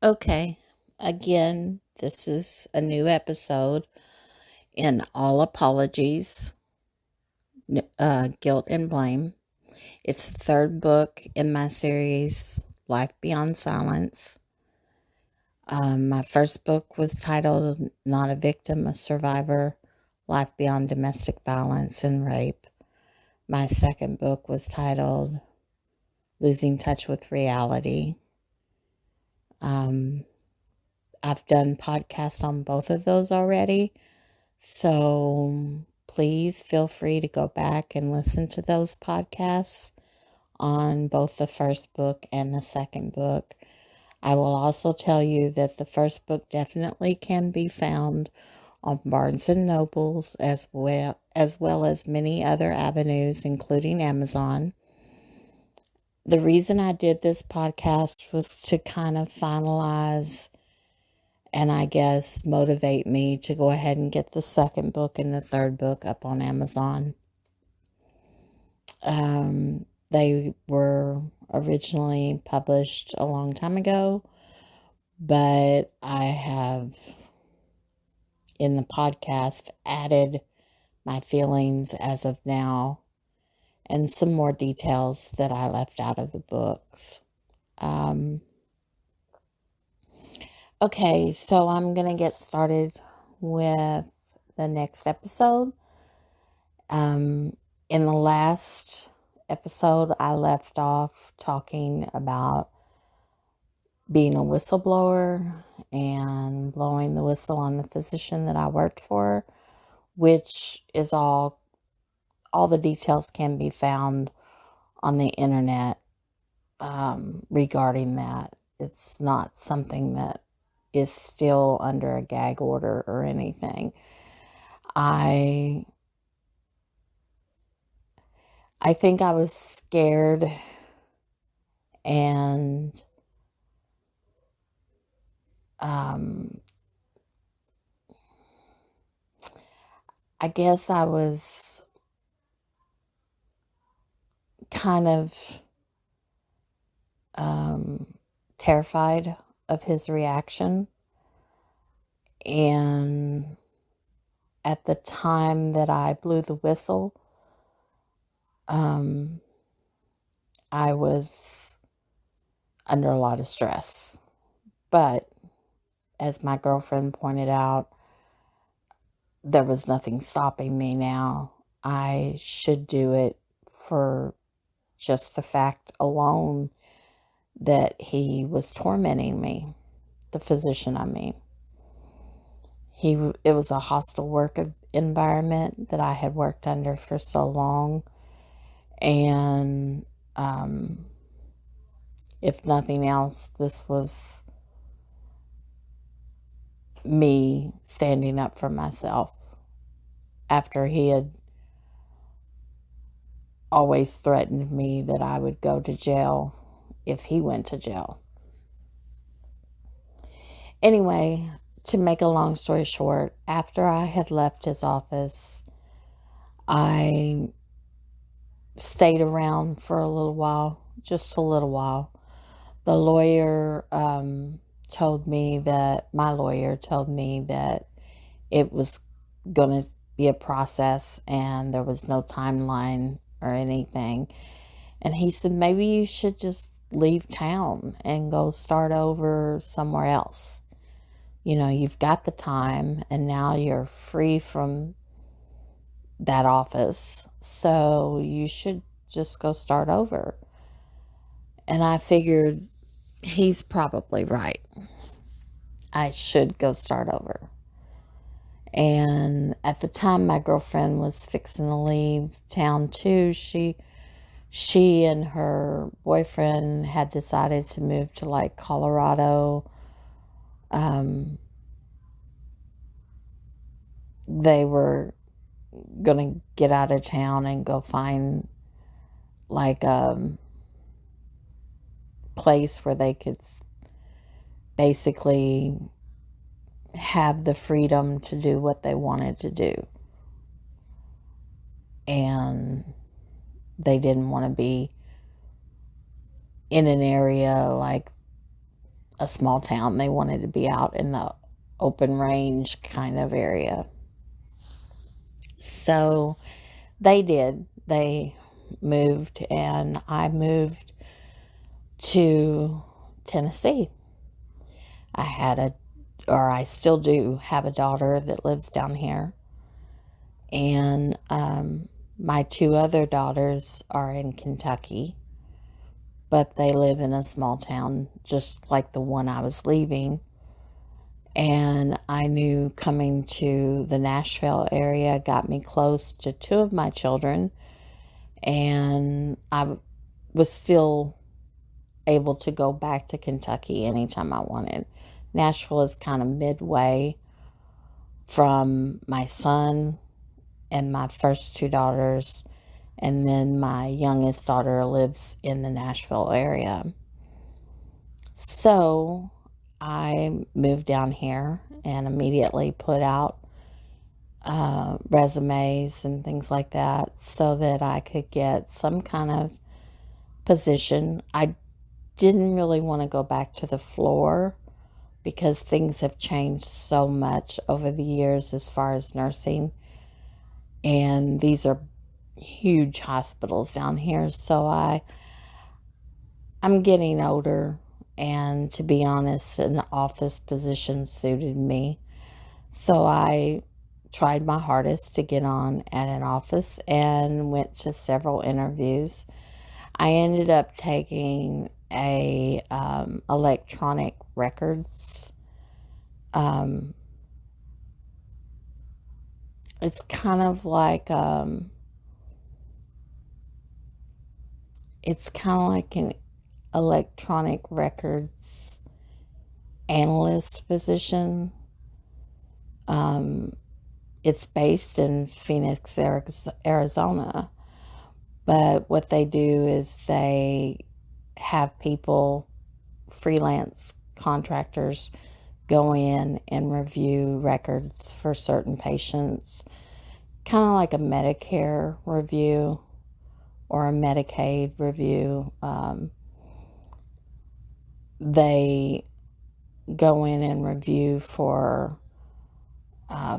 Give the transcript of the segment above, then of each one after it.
Okay, again, this is a new episode in All Apologies, Guilt and Blame. It's the third book in my series, Life Beyond Silence. My first book was titled Not a Victim, a Survivor, Life Beyond Domestic Violence and Rape. My second book was titled Losing Touch with Reality. I've done podcasts on both of those already. So please feel free to go back and listen to those podcasts on both the first book and the second book. I will also tell you that the first book definitely can be found on Barnes and Nobles as well as many other avenues, including Amazon. The reason I did this podcast was to kind of finalize and I guess motivate me to go ahead and get the second book and the third book up on Amazon. They were originally published a long time ago, but I have in the podcast added my feelings as of now and some more details that I left out of the books. Okay, so I'm going to get started with the next episode. In the last episode, I left off talking about being a whistleblower and blowing the whistle on the physician that I worked for, which is all the details can be found on the internet regarding that. It's not something that is still under a gag order or anything. I think I was scared and I guess I was kind of terrified of his reaction. And at the time that I blew the whistle, I was under a lot of stress. But as my girlfriend pointed out, there was nothing stopping me now. I should do it for just the fact alone that he was tormenting me, the physician, I mean. It was a hostile work environment that I had worked under for so long. And if nothing else, this was me standing up for myself after he had always threatened me that I would go to jail if he went to jail. Anyway, to make a long story short, after I had left his office, I stayed around for a little while, just a little while. The lawyer told me that it was going to be a process and there was no timeline or anything. And he said, maybe you should just leave town and go start over somewhere else. You know, you've got the time and now you're free from that office. So you should just go start over. And I figured he's probably right. I should go start over. And at the time my girlfriend was fixing to leave town too. She and her boyfriend had decided to move to like Colorado. They were going to get out of town and go find like a place where they could basically have the freedom to do what they wanted to do. And they didn't want to be in an area like a small town. They wanted to be out in the open range kind of area. So they did. They moved, and I moved to Tennessee. I still do have a daughter that lives down here. And my two other daughters are in Kentucky, but they live in a small town just like the one I was leaving. And I knew coming to the Nashville area got me close to two of my children, and I was still able to go back to Kentucky anytime I wanted. Nashville is kind of midway from my son and my first two daughters, and then my youngest daughter lives in the Nashville area. So I moved down here and immediately put out resumes and things like that so that I could get some kind of position. I didn't really want to go back to the floor because things have changed so much over the years as far as nursing. And these are huge hospitals down here. So I'm getting older, and to be honest, an office position suited me. So I tried my hardest to get on at an office and went to several interviews. I ended up taking a electronic records. It's kind of like an electronic records analyst position. It's based in Phoenix, Arizona. But what they do is they have people, freelance contractors, go in and review records for certain patients, kind of like a Medicare review or a Medicaid review. They go in and review for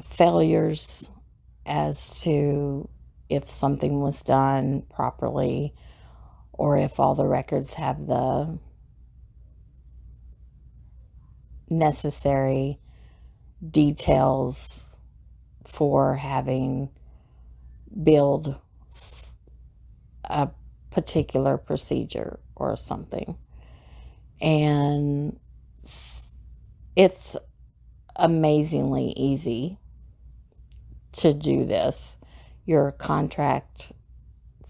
failures as to if something was done properly or if all the records have the necessary details for having billed a particular procedure or something. And it's amazingly easy to do this. You're a contract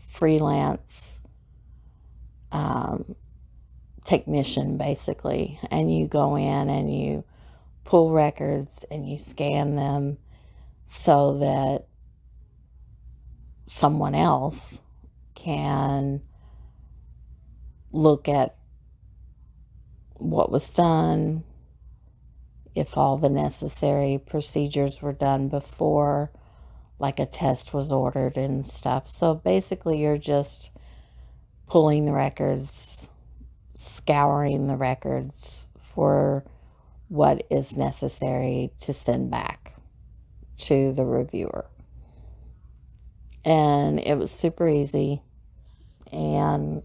freelance technician, basically, and you go in and you pull records and you scan them so that someone else can look at what was done, if all the necessary procedures were done before, like a test was ordered and stuff. So basically, you're just pulling the records, scouring the records for what is necessary to send back to the reviewer. And it was super easy. And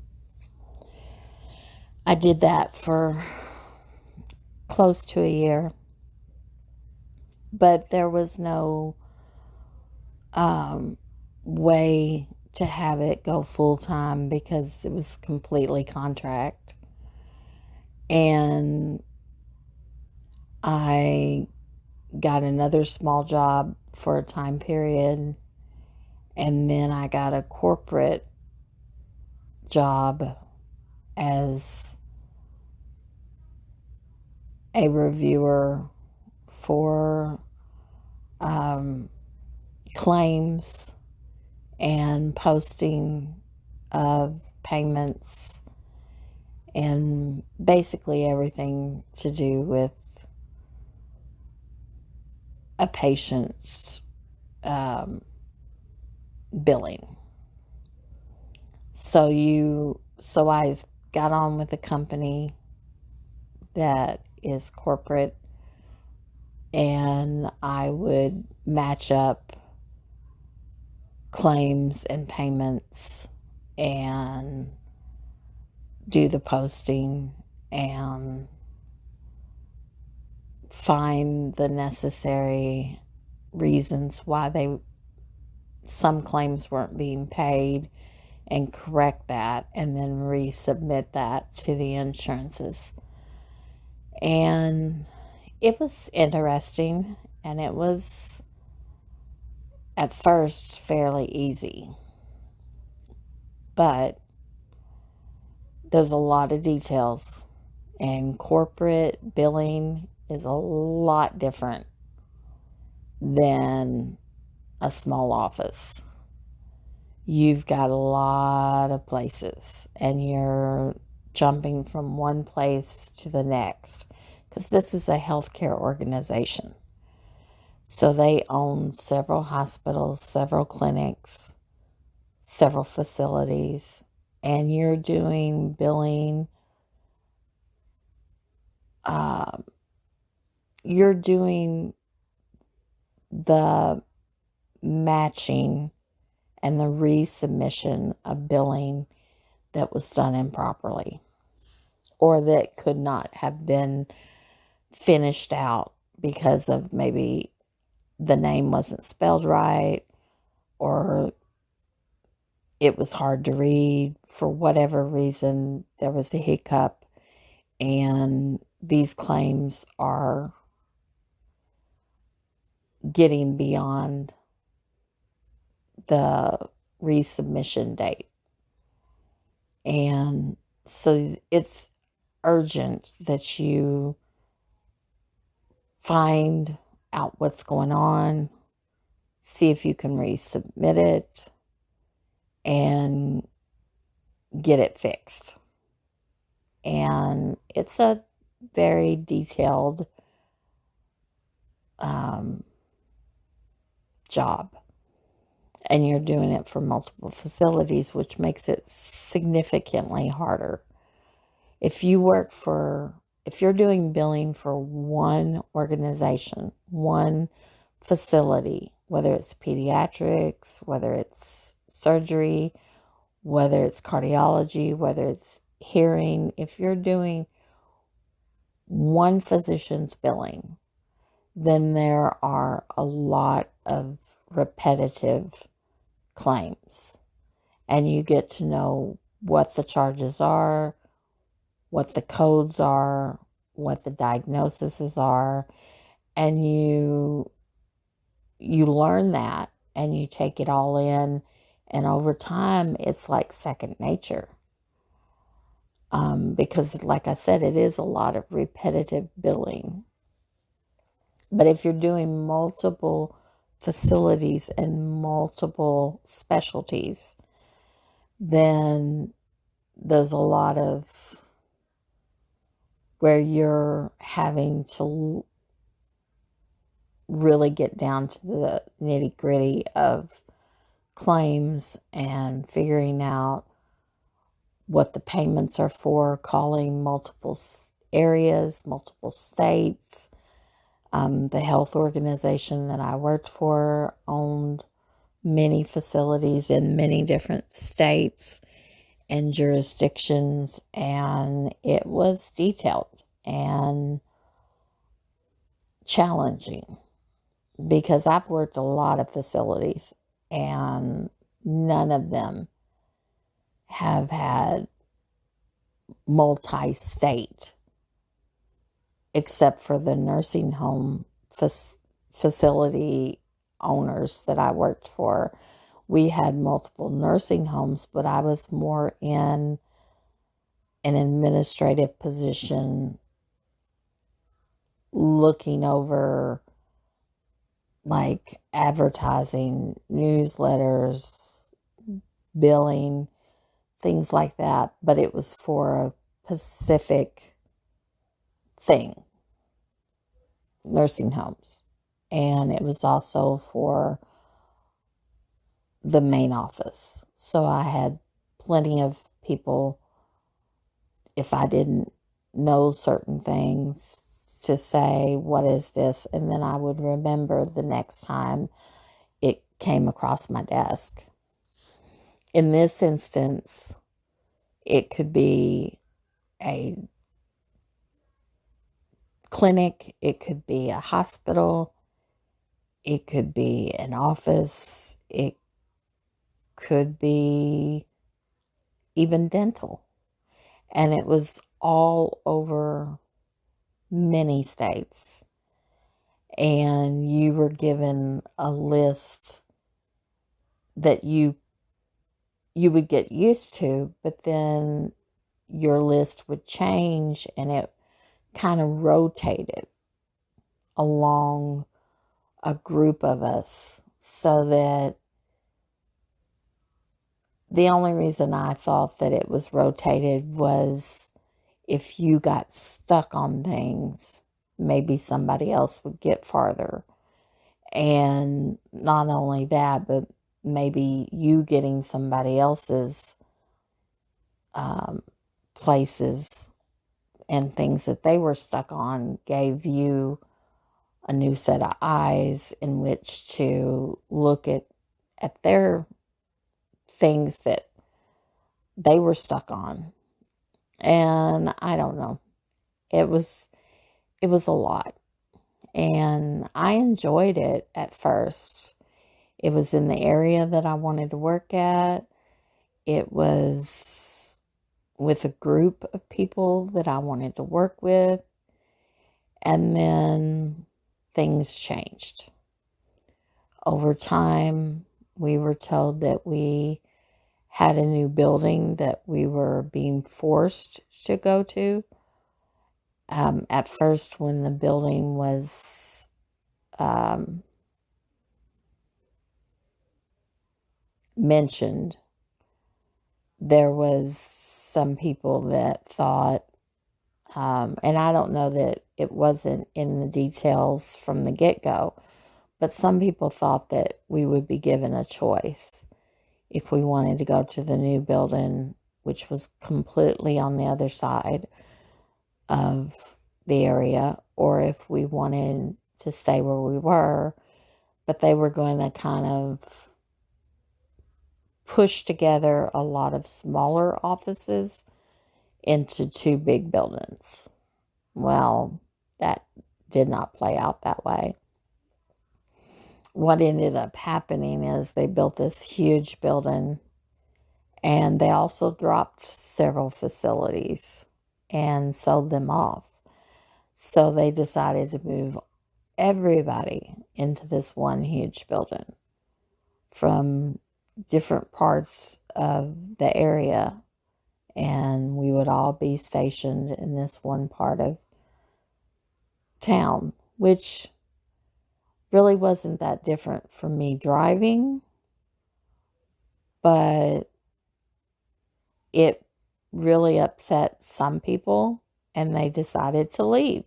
I did that for close to a year. But there was no way to have it go full time because it was completely contract. And I got another small job for a time period, and then I got a corporate job as a reviewer for claims and posting of payments and basically everything to do with a patient's billing. So I got on with the company that is corporate, and I would match up claims and payments and do the posting and find the necessary reasons why some claims weren't being paid and correct that, and then resubmit that to the insurances. And it was interesting, and it was at first fairly easy, but there's a lot of details, and corporate billing is a lot different than a small office. You've got a lot of places, and you're jumping from one place to the next, because this is a healthcare organization. So they own several hospitals, several clinics, several facilities, and you're doing billing. You're doing the matching and the resubmission of billing that was done improperly, or that could not have been finished out because of maybe the name wasn't spelled right, or it was hard to read. For whatever reason, there was a hiccup, and these claims are getting beyond the resubmission date. And so it's urgent that you find out what's going on, see if you can resubmit it, and get it fixed. And it's a very detailed job. And you're doing it for multiple facilities, which makes it significantly harder. If you're doing billing for one organization, one facility, whether it's pediatrics, whether it's surgery, whether it's cardiology, whether it's hearing, if you're doing one physician's billing, then there are a lot of repetitive claims, and you get to know what the charges are, what the codes are, what the diagnoses are, and you learn that, and you take it all in, and over time it's like second nature. Because like I said, it is a lot of repetitive billing. But if you're doing multiple facilities and multiple specialties, then there's a lot of where you're having to really get down to the nitty gritty of claims and figuring out what the payments are for, calling multiple areas, multiple states. The health organization that I worked for owned many facilities in many different states and jurisdictions, and it was detailed and challenging because I've worked a lot of facilities, and none of them have had multi-state, except for the nursing home facility owners that I worked for. We had multiple nursing homes, but I was more in an administrative position, looking over like advertising, newsletters, billing, things like that. But it was for a specific thing, nursing homes. And it was also for the main office. So I had plenty of people, if I didn't know certain things to say, what is this? And then I would remember the next time it came across my desk. In this instance, it could be a clinic, it could be a hospital, it could be an office, it could be even dental. And it was all over many states. And you were given a list that you would get used to, but then your list would change and it kind of rotated along a group of us, so that the only reason I thought that it was rotated was if you got stuck on things, maybe somebody else would get farther. And not only that, but maybe you getting somebody else's places and things that they were stuck on gave you a new set of eyes in which to look at their things that they were stuck on. And I don't know. It was a lot. And I enjoyed it at first. It was in the area that I wanted to work at. It was with a group of people that I wanted to work with. And then things changed. Over time, we were told that we had a new building that we were being forced to go to. At first, when the building was mentioned, there was some people that thought, and I don't know that it wasn't in the details from the get-go, but some people thought that we would be given a choice if we wanted to go to the new building, which was completely on the other side of the area, or if we wanted to stay where we were, but they were going to kind of push together a lot of smaller offices into two big buildings. Well, that did not play out that way. What ended up happening is they built this huge building, and they also dropped several facilities and sold them off. So they decided to move everybody into this one huge building from different parts of the area, and we would all be stationed in this one part of town, which really wasn't that different from me driving, but it really upset some people and they decided to leave.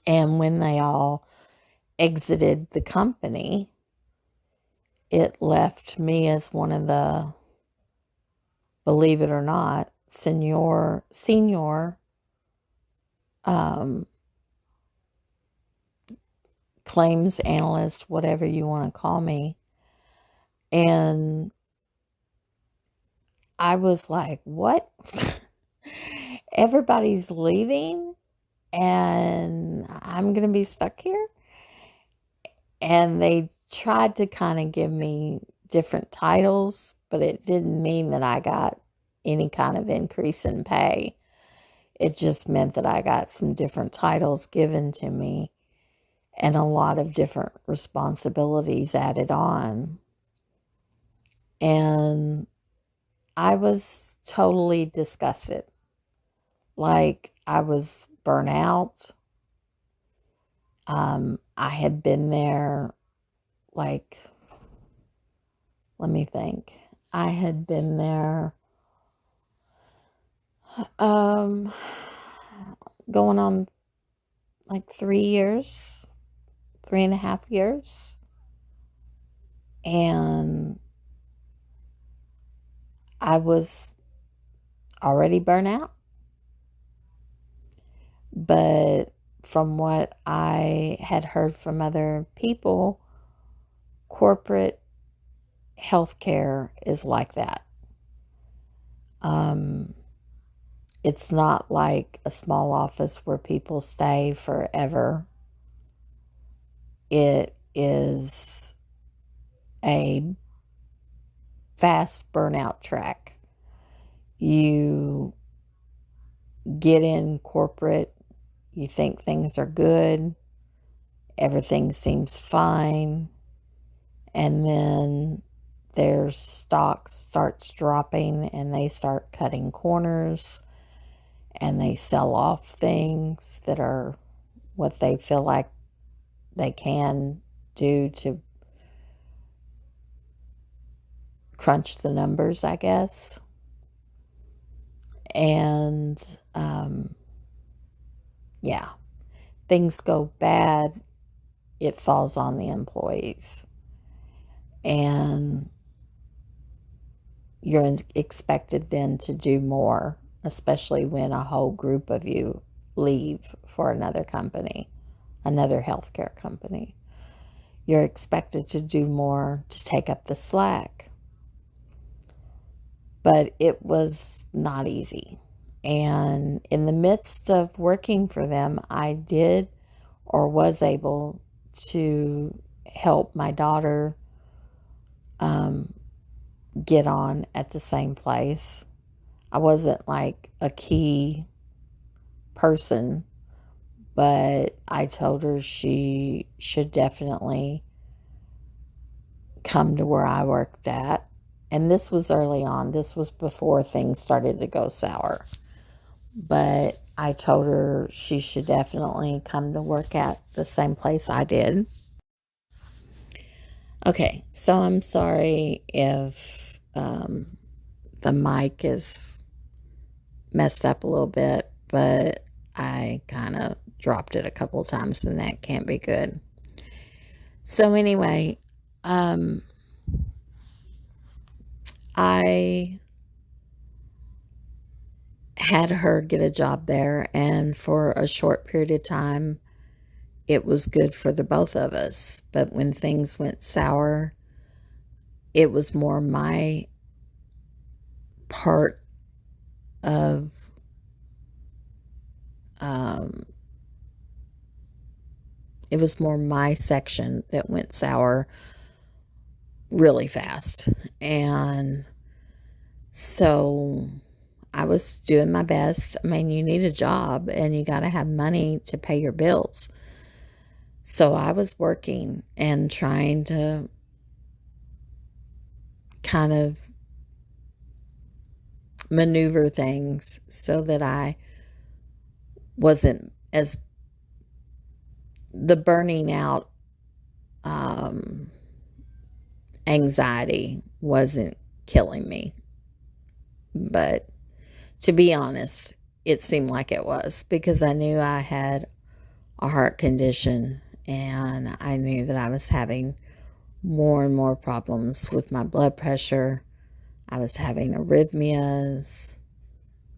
And when they all exited the company, it left me as one of the, believe it or not, senior claims analyst, whatever you want to call me. And I was like, what? Everybody's leaving and I'm going to be stuck here? And they tried to kind of give me different titles, but it didn't mean that I got any kind of increase in pay. It just meant that I got some different titles given to me and a lot of different responsibilities added on. And I was totally disgusted. Like, I was burnt out. I had been there, like, let me think. I had been there going on like 3 years, 3.5 years. And I was already burnt out. But from what I had heard from other people, corporate healthcare is like that. It's not like a small office where people stay forever. It is a fast burnout track. You get in corporate, you think things are good, everything seems fine, and then their stock starts dropping and they start cutting corners and they sell off things that are what they feel like they can do to crunch the numbers, I guess. And yeah, things go bad, it falls on the employees. And you're expected then to do more, especially when a whole group of you leave for another company, another healthcare company. You're expected to do more to take up the slack. But it was not easy. And in the midst of working for them, I did or was able to help my daughter get on at the same place. I wasn't like a key person, but I told her she should definitely come to where I worked at. And this was early on. This was before things started to go sour. But I told her she should definitely come to work at the same place I did. Okay, so I'm sorry if the mic is messed up a little bit, but I kind of dropped it a couple times and that can't be good. So anyway, I had her get a job there, and for a short period of time, it was good for the both of us. But when things went sour, it was more my part of it was more my section that went sour really fast. And so I was doing my best. I mean, you need a job and you got to have money to pay your bills. So I was working and trying to kind of maneuver things so that I wasn't as the burning out anxiety wasn't killing me. But to be honest, it seemed like it was, because I knew I had a heart condition and I knew that I was having more and more problems with my blood pressure. I was having arrhythmias.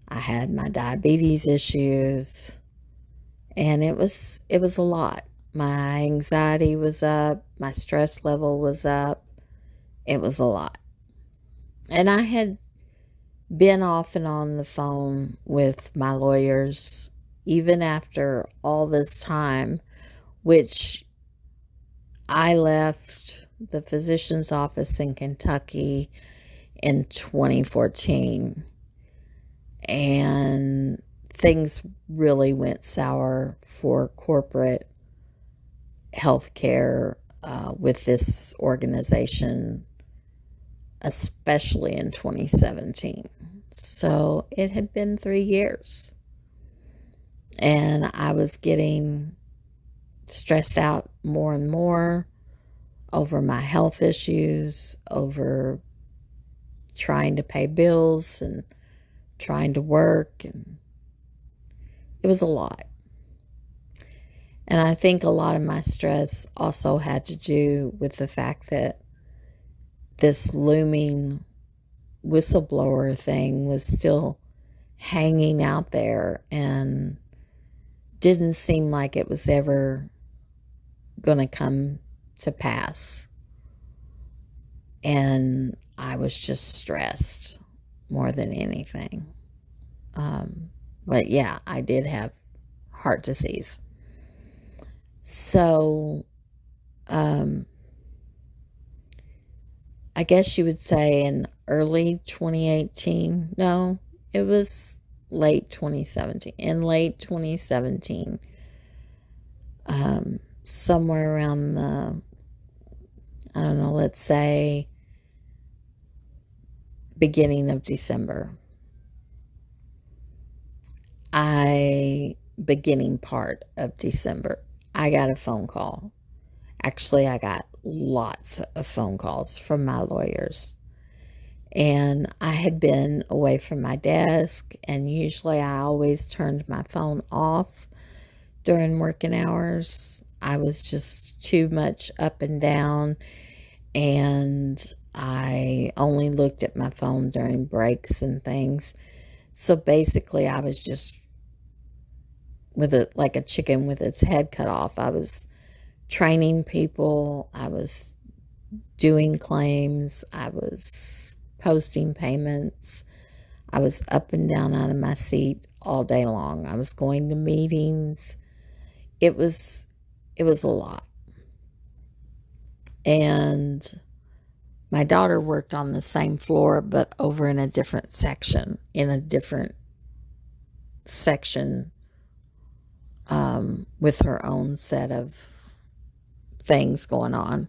I had my diabetes issues, and it was a lot. My anxiety was up, my stress level was up. It was a lot. And I had been off and on the phone with my lawyers even after all this time, which I left the physician's office in Kentucky in 2014, and things really went sour for corporate healthcare with this organization, especially in 2017. So it had been 3 years, and I was getting stressed out more and more over my health issues, over trying to pay bills and trying to work, and it was a lot. And I think a lot of my stress also had to do with the fact that this looming whistleblower thing was still hanging out there, and didn't seem like it was ever going to come to pass. And I was just stressed more than anything. But yeah, I did have heart disease. So, I guess you would say in early 2018. No, it was late 2017. In late 2017, somewhere around I don't know, let's say beginning of December, beginning part of December, I got a phone call. Actually, I got lots of phone calls from my lawyers. And I had been away from my desk, and usually I always turned my phone off during working hours. I was just too much up and down, and I only looked at my phone during breaks and things. So basically, I was just with it like a chicken with its head cut off. I was training people, I was doing claims, I was posting payments, I was up and down out of my seat all day long. I was going to meetings. It was a lot. And my daughter worked on the same floor, but over in a different section, with her own set of things going on.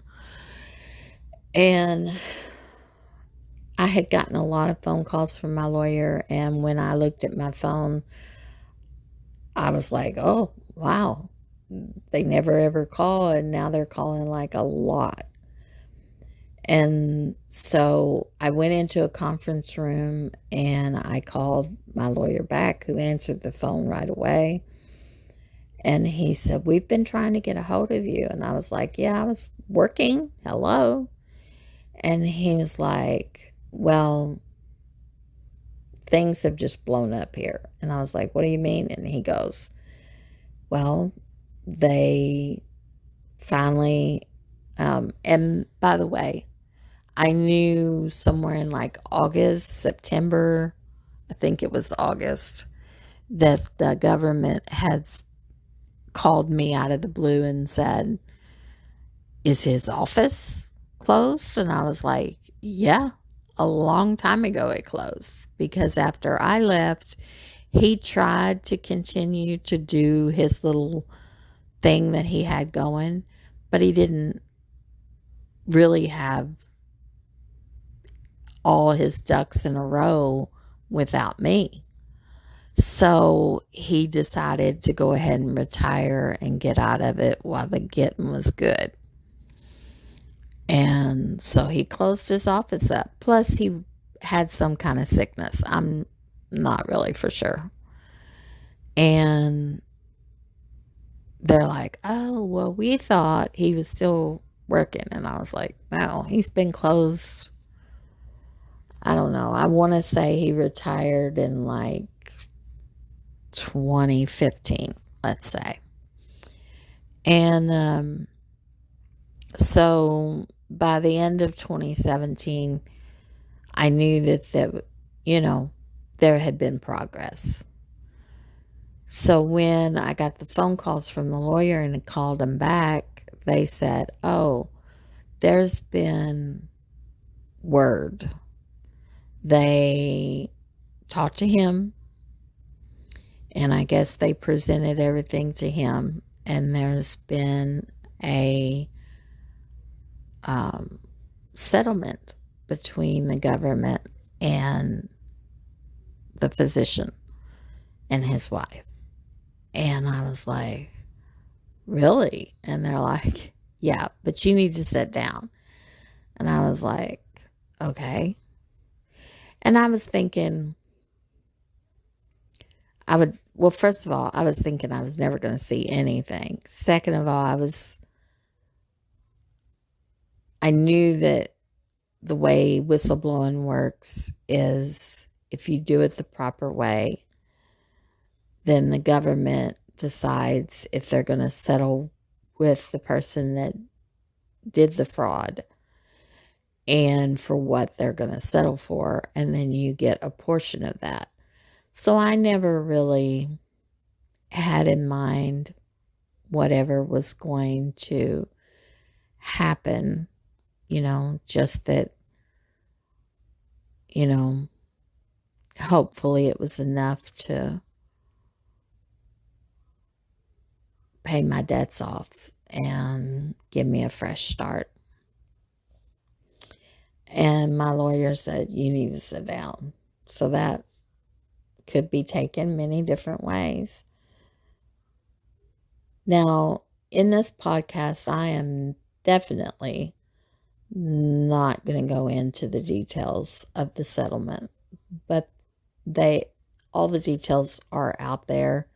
And I had gotten a lot of phone calls from my lawyer, and when I looked at my phone, I was like, oh, wow, they never ever call, and now they're calling like a lot. And so I went into a conference room and I called my lawyer back, who answered the phone right away. And he said, we've been trying to get a hold of you. And I was like, yeah, I was working. Hello. And he was like, well, things have just blown up here. And I was like, what do you mean? And he goes, well, they finally, and by the way, I knew somewhere in like August, September, I think it was August, that the government had called me out of the blue and said, is his office closed? And I was like, yeah, a long time ago it closed, because after I left, he tried to continue to do his little thing that he had going, but he didn't really have all his ducks in a row without me. So he decided to go ahead and retire and get out of it while the getting was good. And so he closed his office up. Plus, he had some kind of sickness. I'm not really for sure. And they're like, oh, well, we thought he was still working. And I was like, no, he's been closed. I don't know. I want to say he retired in like 2015, let's say. And so by the end of 2017, I knew that there had been progress. So when I got the phone calls from the lawyer and called him back, they said, oh, there's been word. They talked to him, and I guess they presented everything to him, and there's been a settlement between the government and the physician and his wife. And I was like, really? And they're like, yeah, but you need to sit down. And I was like, okay. And I was thinking, first of all, I was thinking I was never going to see anything. Second of all, I knew that the way whistleblowing works is if you do it the proper way, then the government decides if they're going to settle with the person that did the fraud and for what they're going to settle for, and then you get a portion of that. So I never really had in mind whatever was going to happen, just that, hopefully it was enough to pay my debts off and give me a fresh start. And my lawyer said, you need to sit down. So that could be taken many different ways. Now, in this podcast, I am definitely not going to go into the details of the settlement, but all the details are out there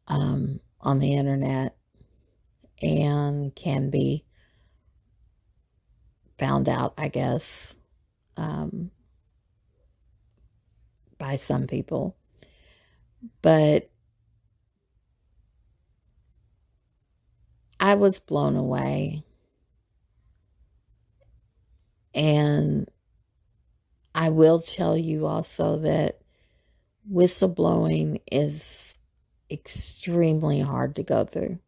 on the internet and can be found out, I guess, by some people. But I was blown away. And I will tell you also that whistleblowing is extremely hard to go through.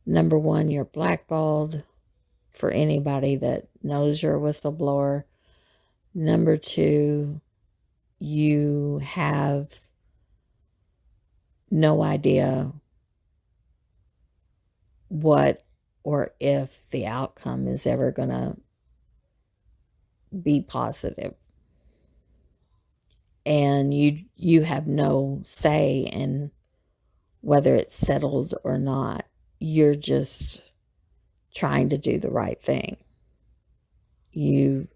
Number one, you're blackballed for anybody that knows you're a whistleblower. Number two, you have no idea what or if the outcome is ever going to be positive. And you have no say in whether it's settled or not. You're just trying to do the right thing. You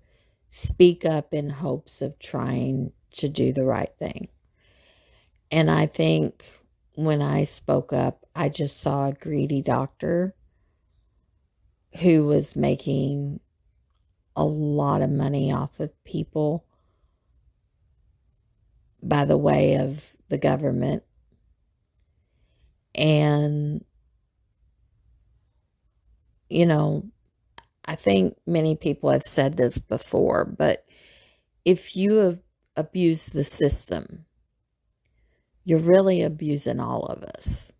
speak up in hopes of trying to do the right thing. And I think when I spoke up, I just saw a greedy doctor who was making a lot of money off of people by the way of the government. And, I think many people have said this before, but if you abuse the system, you're really abusing all of us,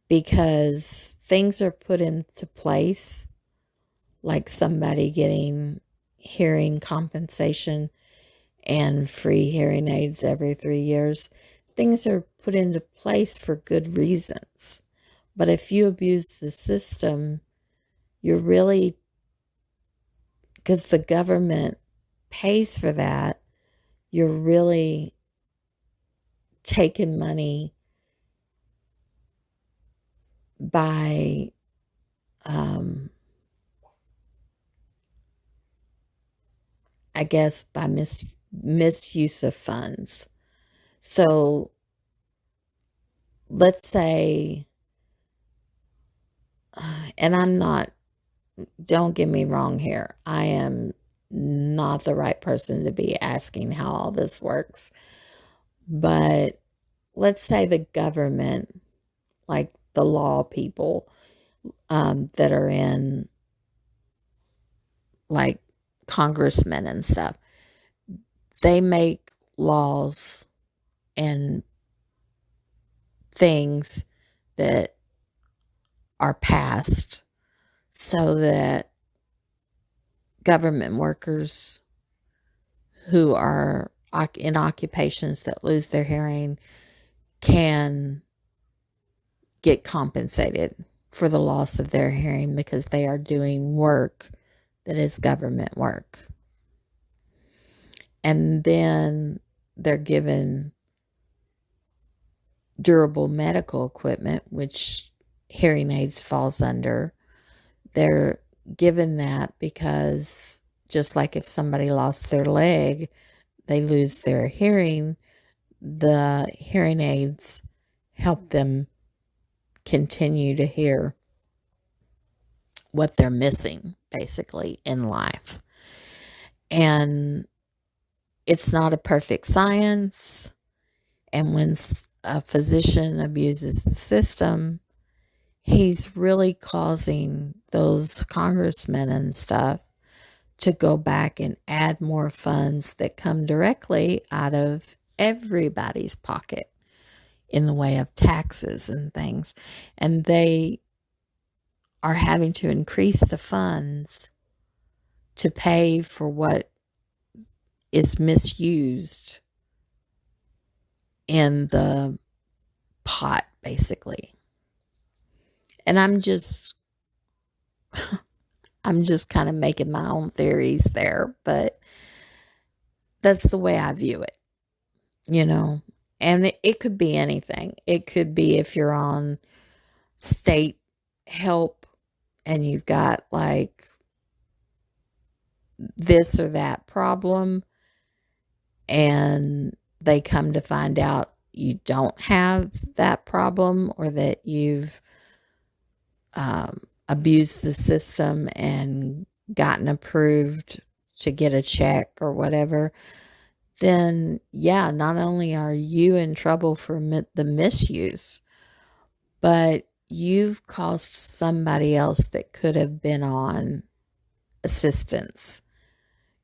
because things are put into place, like somebody getting hearing compensation and free hearing aids every 3 years. Things are put into place for good reasons. But if you abuse the system, you're really, because the government pays for that, you're really taking money by I guess by misuse of funds. So let's say, and don't get me wrong here, I am not the right person to be asking how all this works. But let's say the government, like the law people that are in, like congressmen and stuff, they make laws and things that are passed so that government workers who are in occupations that lose their hearing can get compensated for the loss of their hearing because they are doing work that is government work. And then they're given durable medical equipment, which hearing aids falls under. They're given that because just like if somebody lost their leg, they lose their hearing, the hearing aids help them continue to hear what they're missing, basically, in life. And it's not a perfect science. And when a physician abuses the system, he's really causing those congressmen and stuff to go back and add more funds that come directly out of everybody's pocket in the way of taxes and things. And they are having to increase the funds to pay for what is misused in the pot, basically. And I'm just kind of making my own theories there, but that's the way I view it, you know. And it could be anything. It could be if you're on state help and you've got like this or that problem, and they come to find out you don't have that problem, or that you've abused the system and gotten approved to get a check or whatever, then yeah, not only are you in trouble for the misuse, but you've cost somebody else that could have been on assistance.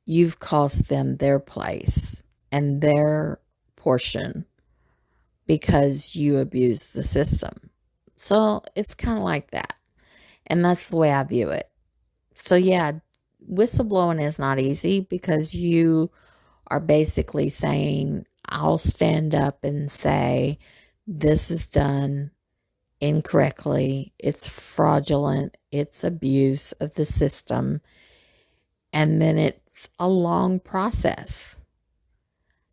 You've cost them their place and their portion because you abused the system. So it's kind of like that. And that's the way I view it. So yeah, whistleblowing is not easy because you are basically saying, I'll stand up and say, this is done incorrectly. It's fraudulent. It's abuse of the system. And then it's a long process.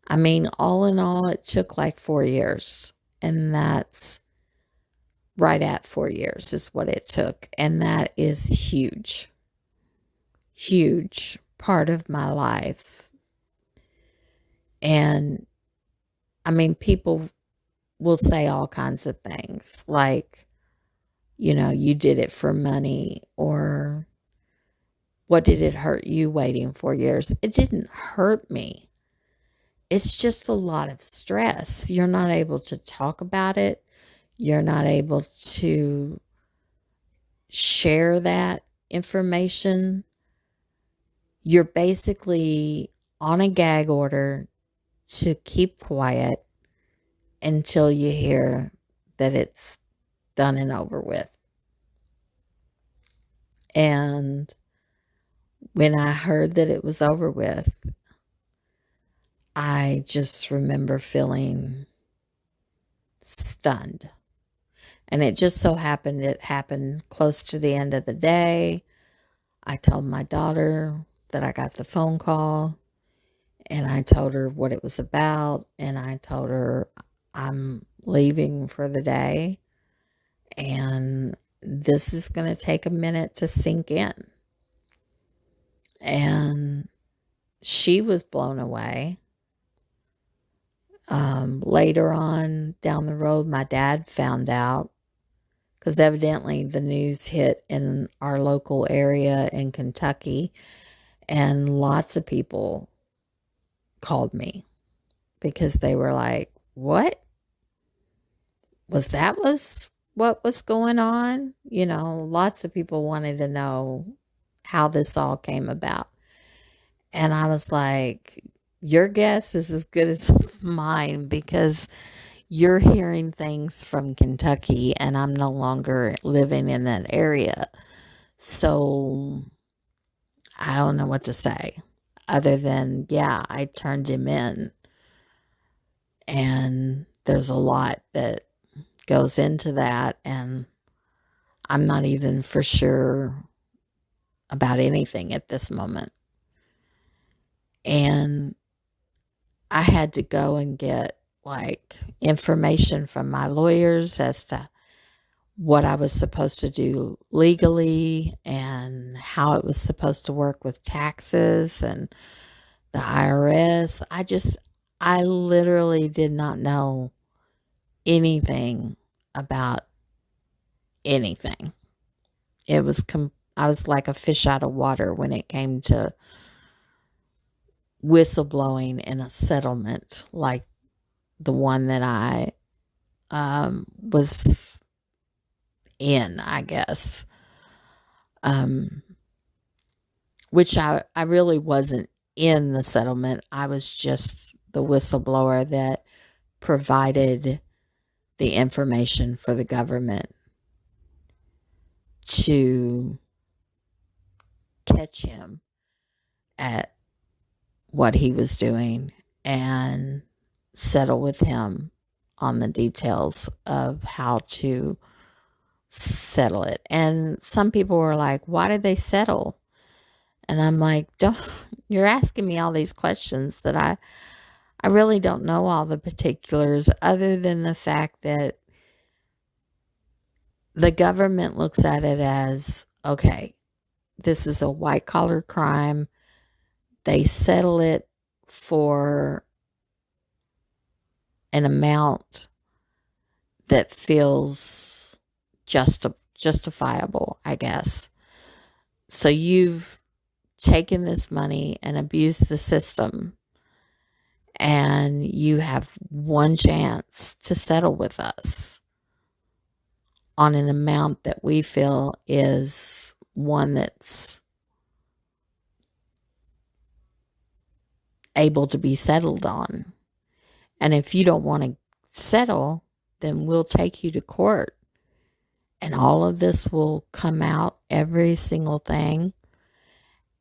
I mean, all in all, it took like 4 years. And that's right at 4 years is what it took. And that is huge. Huge part of my life. And I mean, people will say all kinds of things like, you know, you did it for money, or what did it hurt you waiting 4 years? It didn't hurt me. It's just a lot of stress. You're not able to talk about it. You're not able to share that information. You're basically on a gag order to keep quiet until you hear that it's done and over with. And when I heard that it was over with, I just remember feeling stunned. And it just so happened, it happened close to the end of the day. I told my daughter that I got the phone call, and I told her what it was about, and I told her I'm leaving for the day, and this is going to take a minute to sink in. And she was blown away. Later on down the road, my dad found out, because evidently the news hit in our local area in Kentucky, and lots of people called me because they were like, what? Was what was going on? You know, lots of people wanted to know how this all came about. And I was like, your guess is as good as mine, because you're hearing things from Kentucky and I'm no longer living in that area. So I don't know what to say other than, yeah, I turned him in. And there's a lot that goes into that, and I'm not even for sure about anything at this moment. And I had to go and get like information from my lawyers as to what I was supposed to do legally and how it was supposed to work with taxes and the IRS. I literally did not know anything about anything. I was like a fish out of water when it came to whistleblowing in a settlement like the one that I was in, I guess, which I really wasn't in the settlement. I was just the whistleblower that provided the information for the government to catch him at what he was doing and settle with him on the details of how to settle it. And some people were like, why did they settle? And I'm like, don't, you're asking me all these questions that I really don't know all the particulars, other than the fact that the government looks at it as, okay, this is a white collar crime. They settle it for an amount that feels justifiable, I guess. So you've taken this money and abused the system, and you have one chance to settle with us on an amount that we feel is one that's able to be settled on. And if you don't want to settle, then we'll take you to court. And all of this will come out, every single thing.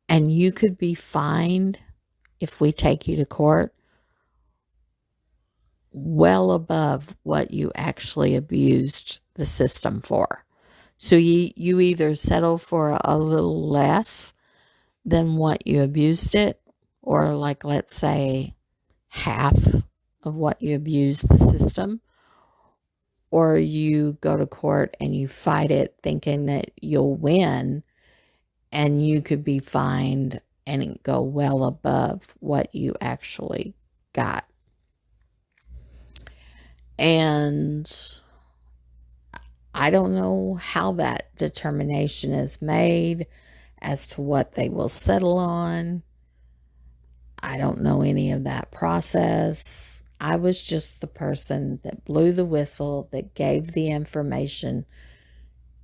And you could be fined, if we take you to court, well above what you actually abused the system for. So you either settle for a little less than what you abused it, or like, let's say, half of what you abused the system, or you go to court and you fight it thinking that you'll win, and you could be fined and go well above what you actually got. And I don't know how that determination is made as to what they will settle on. I don't know any of that process. I was just the person that blew the whistle, that gave the information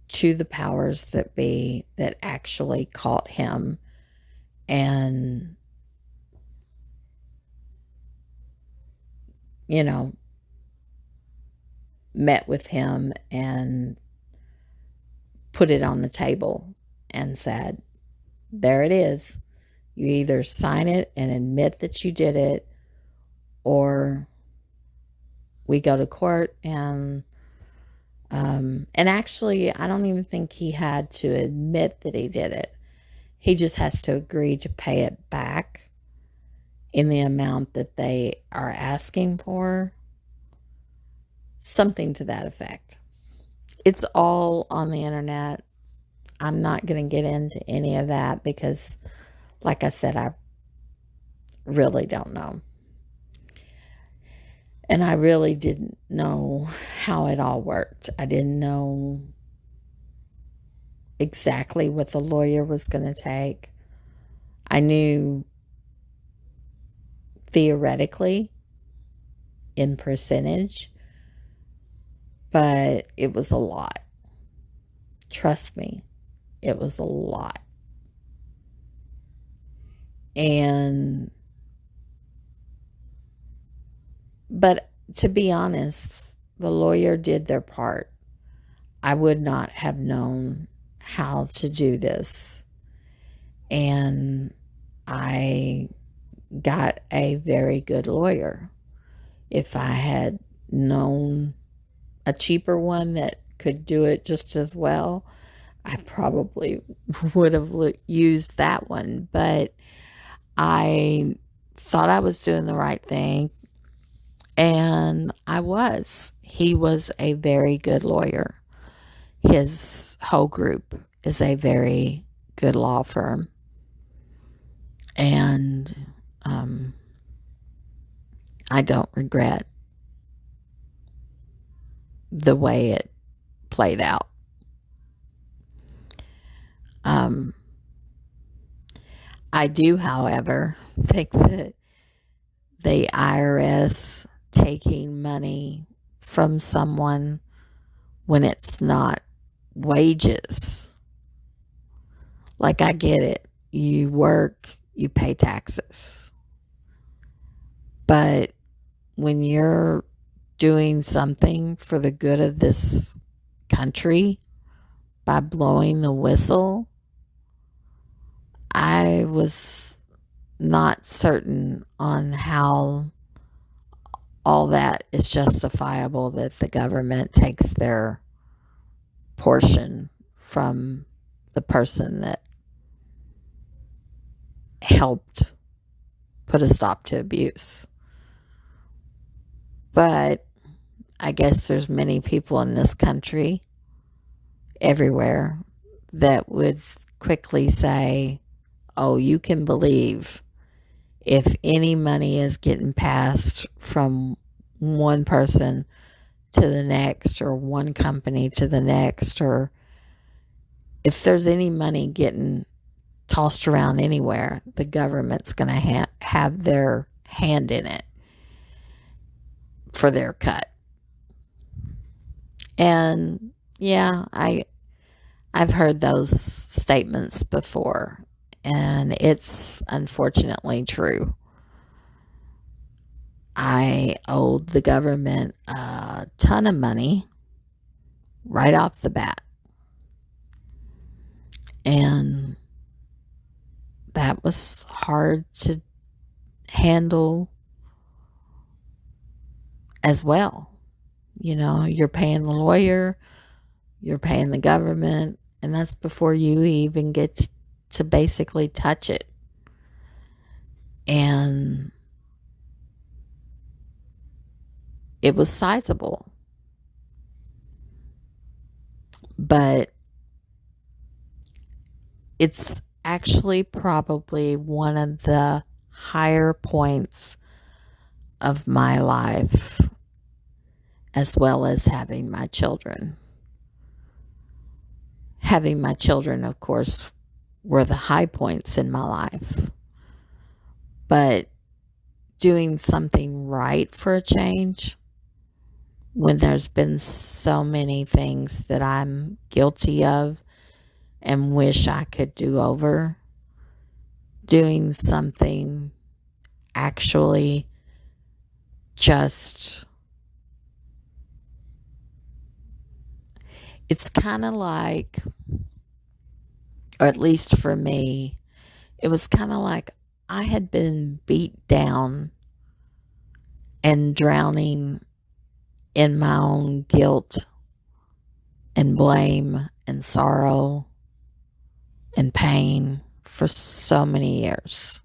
to the powers that be, that actually caught him and, met with him and put it on the table and said, there it is. You either sign it and admit that you did it, or we go to court. And actually, I don't even think he had to admit that he did it. He just has to agree to pay it back in the amount that they are asking for. Something to that effect. It's all on the internet. I'm not going to get into any of that because, like I said, I really don't know. And I really didn't know how it all worked. I didn't know exactly what the lawyer was going to take. I knew theoretically in percentage, but it was a lot. Trust me, it was a lot. But to be honest, the lawyer did their part. I would not have known how to do this. And I got a very good lawyer. If I had known a cheaper one that could do it just as well, I probably would have used that one. But I thought I was doing the right thing, and I was. He was a very good lawyer. His whole group is a very good law firm. And I don't regret the way it played out. I do, however, think that the IRS taking money from someone when it's not wages. Like, I get it. You work, you pay taxes. But when you're doing something for the good of this country by blowing the whistle, I was not certain on how all that is justifiable, that the government takes their portion from the person that helped put a stop to abuse. But I guess there's many people in this country, everywhere, that would quickly say, oh, you can believe if any money is getting passed from one person to the next, or one company to the next, or if there's any money getting tossed around anywhere, the government's going to have their hand in it for their cut. And yeah, I've heard those statements before, and it's unfortunately true. I owed the government a ton of money right off the bat. And that was hard to handle as well. You know, you're paying the lawyer, you're paying the government, and that's before you even get to basically touch it. And it was sizable. But it's actually probably one of the higher points of my life, as well as having my children. Having my children, of course, were the high points in my life. But doing something right for a change, when there's been so many things that I'm guilty of and wish I could do over, doing something actually just, it's kind of like, or at least for me, it was kind of like I had been beat down and drowning in my own guilt and blame and sorrow and pain for so many years.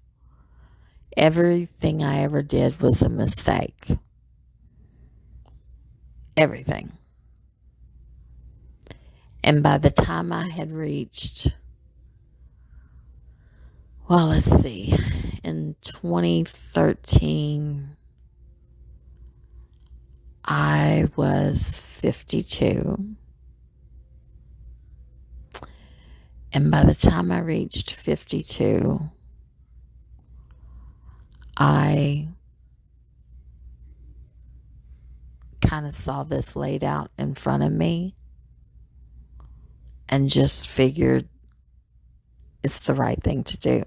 Everything I ever did was a mistake. Everything. And by the time I had reached, well, let's see, in 2013, I was 52. And by the time I reached 52, I kind of saw this laid out in front of me and just figured it's the right thing to do.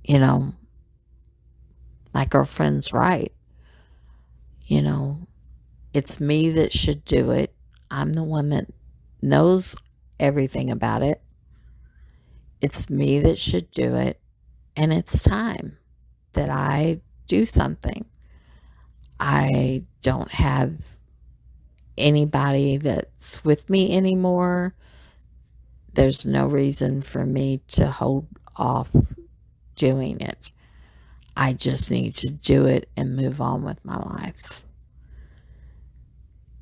You know, my girlfriend's right. You know, it's me that should do it. I'm the one that knows everything about it. It's me that should do it. And it's time that I do something. I don't have anybody that's with me anymore. There's no reason for me to hold off doing it. I just need to do it and move on with my life.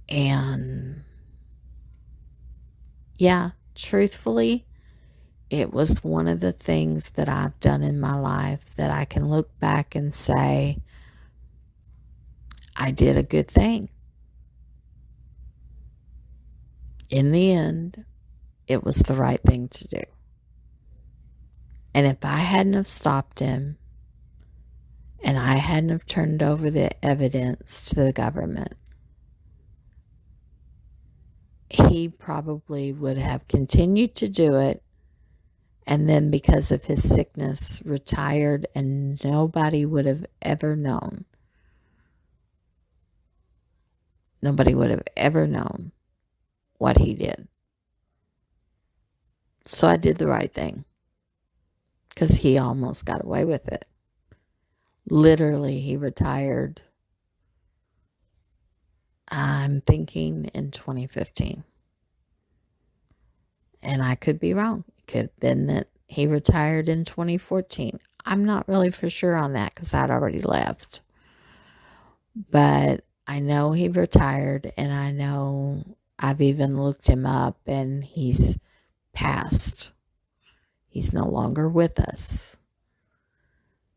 And yeah, truthfully, it was one of the things that I've done in my life that I can look back and say, I did a good thing. In the end, it was the right thing to do. And if I hadn't have stopped him and I hadn't have turned over the evidence to the government, he probably would have continued to do it, and then because of his sickness retired, and nobody would have ever known. Nobody would have ever known what he did. So I did the right thing, because he almost got away with it. Literally, he retired, I'm thinking, in 2015. And I could be wrong. It could have been that he retired in 2014. I'm not really for sure on that because I'd already left. But I know he retired, and I know I've even looked him up, and he's passed. He's no longer with us.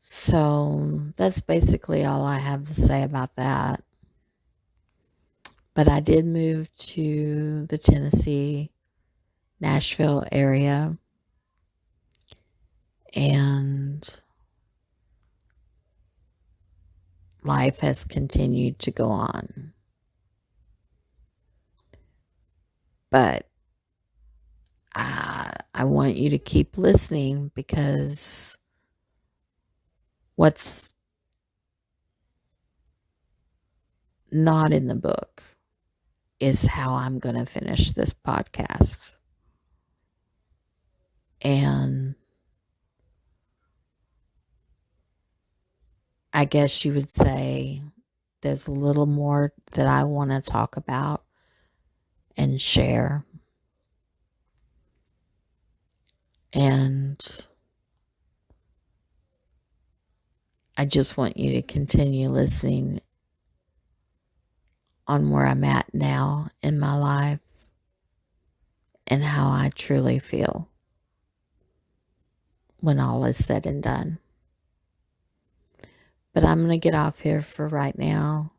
So that's basically all I have to say about that. But I did move to the Tennessee, Nashville area, and life has continued to go on. But I want you to keep listening, because what's not in the book is how I'm going to finish this podcast. And I guess you would say there's a little more that I want to talk about and share. And I just want you to continue listening on where I'm at now in my life and how I truly feel when all is said and done. But I'm going to get off here for right now.